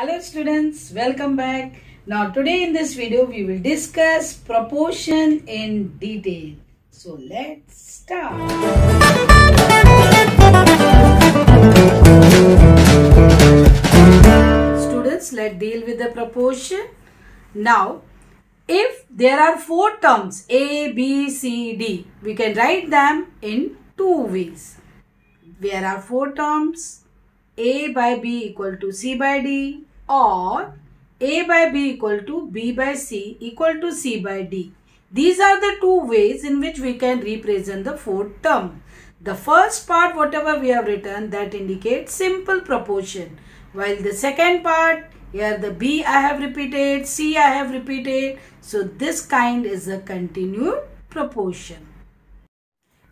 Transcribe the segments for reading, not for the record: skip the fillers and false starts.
Hello students, welcome back. Now today in this video we will discuss proportion in detail. So let's start. Students, let's deal with the proportion. Now if there are four terms A, B, C, D, we can write them in two ways. There are four terms A by B equal to C by D, or A by B equal to B by C equal to C by D. These are the two ways in which we can represent the fourth term. The first part, whatever we have written, that indicates simple proportion. While the second part, here the B I have repeated, C I have repeated. So this kind is a continued proportion.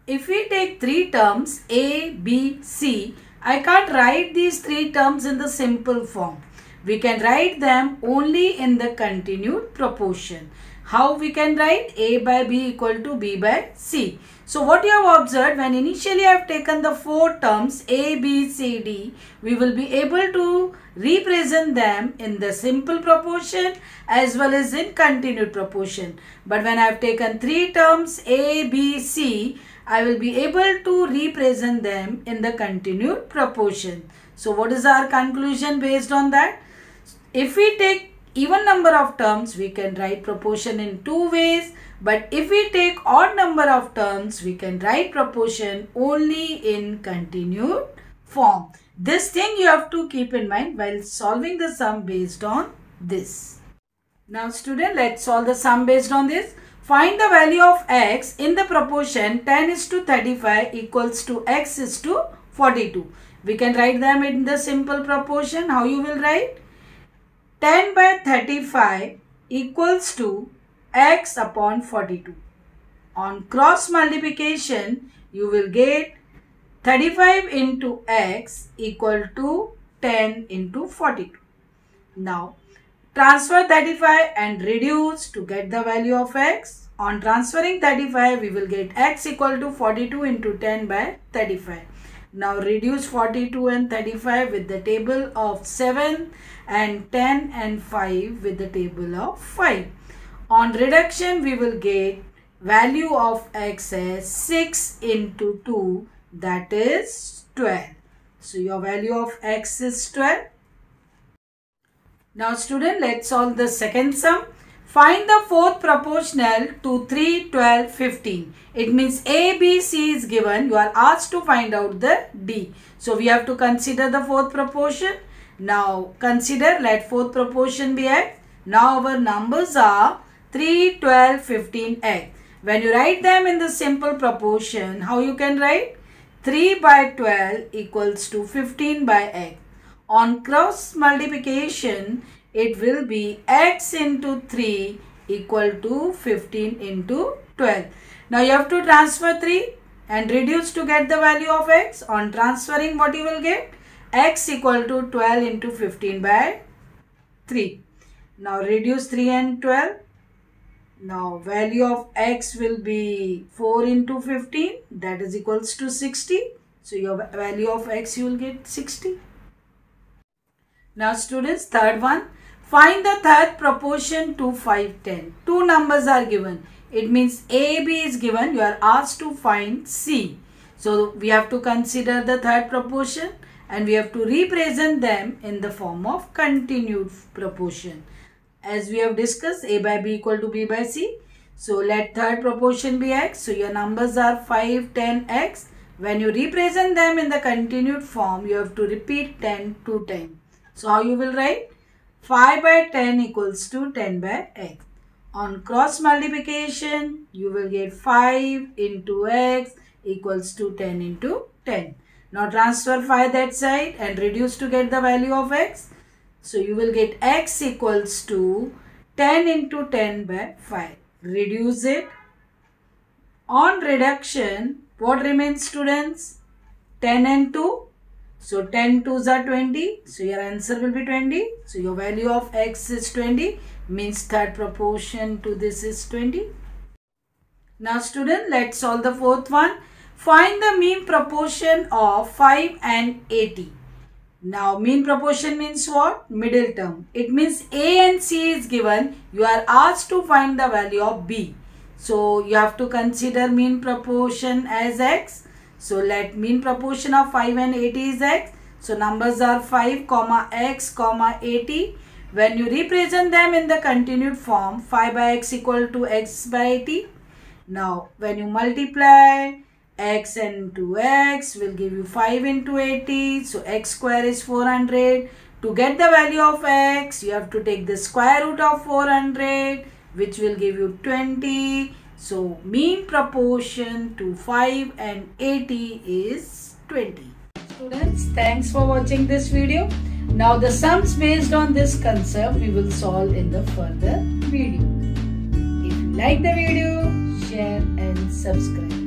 If we take three terms A, B, C, I can't write these three terms in the simple form. We can write them only in the continued proportion. How we can write? A by B equal to B by C. So what you have observed, when initially I have taken the four terms A, B, C, D, we will be able to represent them in the simple proportion as well as in continued proportion. But when I have taken three terms A, B, C, I will be able to represent them in the continued proportion. So what is our conclusion based on that? If we take even number of terms, we can write proportion in two ways. But if we take odd number of terms, we can write proportion only in continued form. This thing you have to keep in mind while solving the sum based on this. Now student, let's solve the sum based on this. Find the value of x in the proportion 10:35 equals to x is to 42. We can write them in the simple proportion. How you will write? 10 by 35 equals to x upon 42. On cross multiplication, you will get 35 into x equal to 10 into 42. Now, transfer 35 and reduce to get the value of x. On transferring 35, we will get x equal to 42 into 10 by 35. Now reduce 42 and 35 with the table of 7 and 10 and 5 with the table of 5. On reduction, we will get value of x as 6 into 2, that is 12. So your value of x is 12. Now student, let's solve the second sum. Find the fourth proportional to 3, 12, 15. It means A, B, C is given. You are asked to find out the D. So we have to consider the fourth proportion. Now consider, let fourth proportion be x. Now our numbers are 3, 12, 15, x. When you write them in the simple proportion, how you can write? 3 by 12 equals to 15 by x. On cross multiplication, it will be x into 3 equal to 15 into 12. Now you have to transfer 3 and reduce to get the value of x. On transferring, what you will get? X equal to 12 into 15 by 3. Now reduce 3 and 12. Now value of x will be 4 into 15, that is equals to 60. So your value of x you will get 60. Now students, third one. Find the third proportion to 5, 10. Two numbers are given. It means A, B is given. You are asked to find C. So we have to consider the third proportion and we have to represent them in the form of continued proportion. As we have discussed, A by B equal to B by C. So let third proportion be x. So your numbers are 5, 10, x. When you represent them in the continued form, you have to repeat 10 to 10. So how you will write? 5 by 10 equals to 10 by x. On cross multiplication, you will get 5 into x equals to 10 into 10. Now transfer 5 that side and reduce to get the value of x. So you will get x equals to 10 into 10 by 5. Reduce it. On reduction, what remains students? 10 and 2. So 10 2s are 20. So your answer will be 20. So your value of x is 20. Means third proportion to this is 20. Now student, let's solve the fourth one. Find the mean proportion of 5 and 80. Now mean proportion means what? Middle term. It means A and C is given. You are asked to find the value of B. So you have to consider mean proportion as X. So let mean proportion of 5 and 80 is X. So numbers are 5, X, 80. When you represent them in the continued form, 5 by X equal to X by 80. Now when you multiply X into X will give you 5 into 80. So X square is 400. To get the value of X, you have to take the square root of 400, which will give you 20. So mean proportion to 5 and 80 is 20. Students, thanks for watching this video. Now the sums based on this concept we will solve in the further video. If you like the video, share and subscribe.